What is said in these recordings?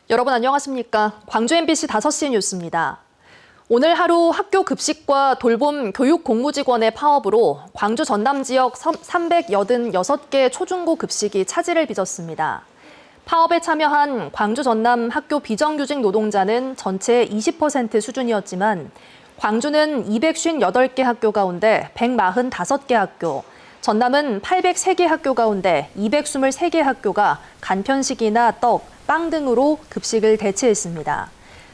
여러분 안녕하십니까? 광주 MBC 5시 뉴스입니다. 오늘 하루 학교 급식과 돌봄 교육 공무직원의 파업으로 광주 전남 지역 386개 초중고 급식이 차질을 빚었습니다. 파업에 참여한 광주 전남 학교 비정규직 노동자는 전체 20% 수준이었지만 광주는 258개 학교 가운데 145개 학교, 전남은 803개 학교 가운데 223개 학교가 간편식이나 떡, 빵 등으로 급식을 대체했습니다.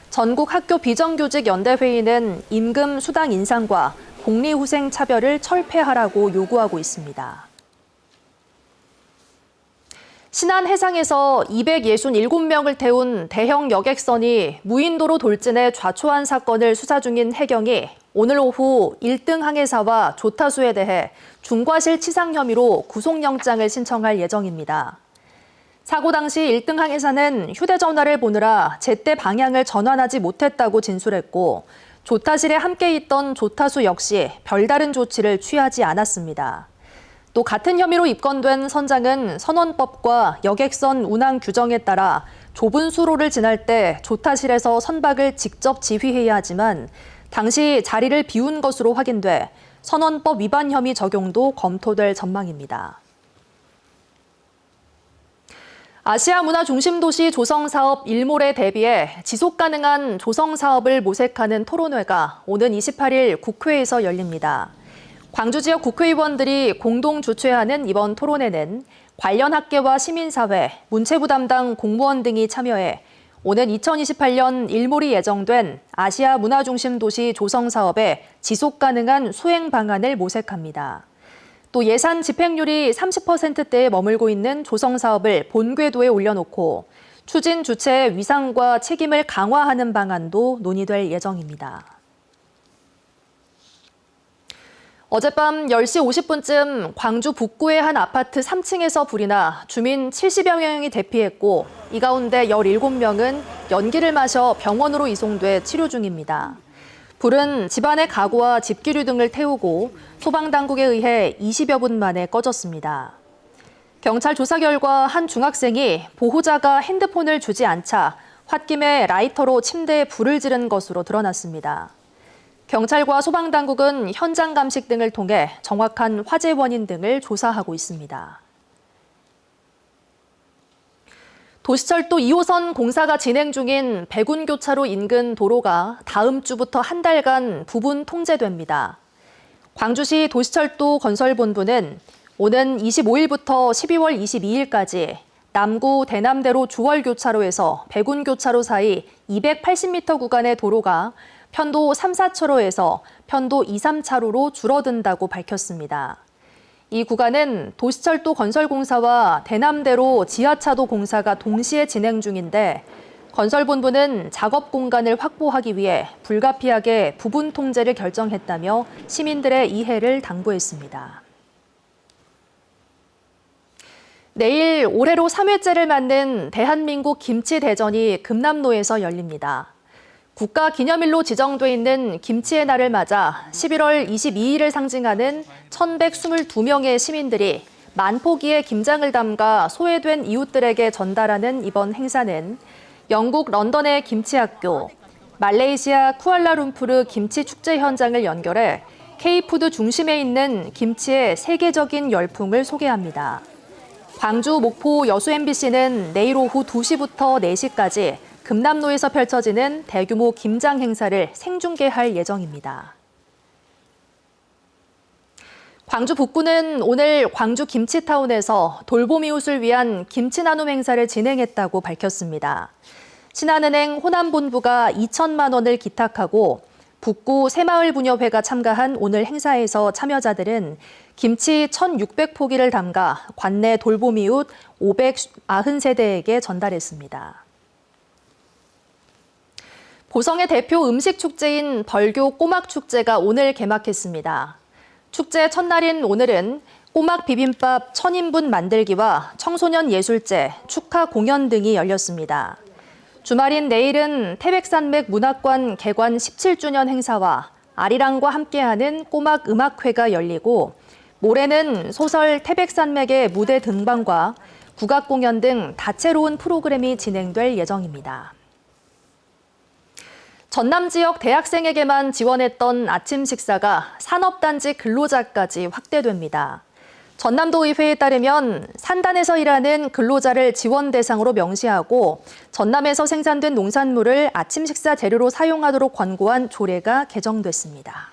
전국 학교 비정규직 연대회의는 임금 수당 인상과 복리후생 차별을 철폐하라고 요구하고 있습니다. 신안 해상에서 267명을 태운 대형 여객선이 무인도로 돌진해 좌초한 사건을 수사 중인 해경이 오늘 오후 1등 항해사와 조타수에 대해 중과실 치상 혐의로 구속영장을 신청할 예정입니다. 사고 당시 1등 항해사는 휴대전화를 보느라 제때 방향을 전환하지 못했다고 진술했고 조타실에 함께 있던 조타수 역시 별다른 조치를 취하지 않았습니다. 또 같은 혐의로 입건된 선장은 선원법과 여객선 운항 규정에 따라 좁은 수로를 지날 때 조타실에서 선박을 직접 지휘해야 하지만 당시 자리를 비운 것으로 확인돼 선원법 위반 혐의 적용도 검토될 전망입니다. 아시아 문화 중심 도시 조성 사업 일몰에 대비해 지속 가능한 조성 사업을 모색하는 토론회가 오는 28일 국회에서 열립니다. 광주 지역 국회의원들이 공동 주최하는 이번 토론회는 관련 학계와 시민사회, 문체부 담당 공무원 등이 참여해 오는 2028년 일몰이 예정된 아시아 문화 중심 도시 조성 사업의 지속 가능한 수행 방안을 모색합니다. 또 예산 집행률이 30%대에 머물고 있는 조성 사업을 본궤도에 올려놓고 추진 주체의 위상과 책임을 강화하는 방안도 논의될 예정입니다. 어젯밤 10시 50분쯤 광주 북구의 한 아파트 3층에서 불이 나 주민 70여 명이 대피했고 이 가운데 17명은 연기를 마셔 병원으로 이송돼 치료 중입니다. 불은 집안의 가구와 집기류 등을 태우고 소방당국에 의해 20여 분 만에 꺼졌습니다. 경찰 조사 결과 한 중학생이 보호자가 핸드폰을 주지 않자 홧김에 라이터로 침대에 불을 지른 것으로 드러났습니다. 경찰과 소방당국은 현장 감식 등을 통해 정확한 화재 원인 등을 조사하고 있습니다. 도시철도 2호선 공사가 진행 중인 백운교차로 인근 도로가 다음 주부터 한 달간 부분 통제됩니다. 광주시 도시철도 건설본부는 오는 25일부터 12월 22일까지 남구 대남대로 주월교차로에서 백운교차로 사이 280m 구간의 도로가 편도 3, 4차로에서 편도 2, 3차로로 줄어든다고 밝혔습니다. 이 구간은 도시철도 건설공사와 대남대로 지하차도 공사가 동시에 진행 중인데 건설본부는 작업 공간을 확보하기 위해 불가피하게 부분 통제를 결정했다며 시민들의 이해를 당부했습니다. 내일 올해로 3회째를 맞는 대한민국 김치대전이 금남로에서 열립니다. 국가기념일로 지정돼 있는 김치의 날을 맞아 11월 22일을 상징하는 1,122명의 시민들이 만포기의 김장을 담가 소외된 이웃들에게 전달하는 이번 행사는 영국 런던의 김치학교, 말레이시아 쿠알라룸푸르 김치 축제 현장을 연결해 K푸드 중심에 있는 김치의 세계적인 열풍을 소개합니다. 광주, 목포, 여수 MBC는 내일 오후 2시부터 4시까지 금남로에서 펼쳐지는 대규모 김장 행사를 생중계할 예정입니다. 광주 북구는 오늘 광주 김치타운에서 돌봄 이웃을 위한 김치 나눔 행사를 진행했다고 밝혔습니다. 신한은행 호남본부가 2천만 원을 기탁하고 북구 새마을부녀회가 참가한 오늘 행사에서 참여자들은 김치 1,600포기를 담가 관내 돌봄 이웃 590세대에게 전달했습니다. 보성의 대표 음식 축제인 벌교 꼬막 축제가 오늘 개막했습니다. 축제 첫날인 오늘은 꼬막 비빔밥 1,000인분 만들기와 청소년 예술제, 축하 공연 등이 열렸습니다. 주말인 내일은 태백산맥 문학관 개관 17주년 행사와 아리랑과 함께하는 꼬막 음악회가 열리고 모레는 소설 태백산맥의 무대 등반과 국악 공연 등 다채로운 프로그램이 진행될 예정입니다. 전남 지역 대학생에게만 지원했던 아침 식사가 산업단지 근로자까지 확대됩니다. 전남도의회에 따르면 산단에서 일하는 근로자를 지원 대상으로 명시하고 전남에서 생산된 농산물을 아침 식사 재료로 사용하도록 권고한 조례가 개정됐습니다.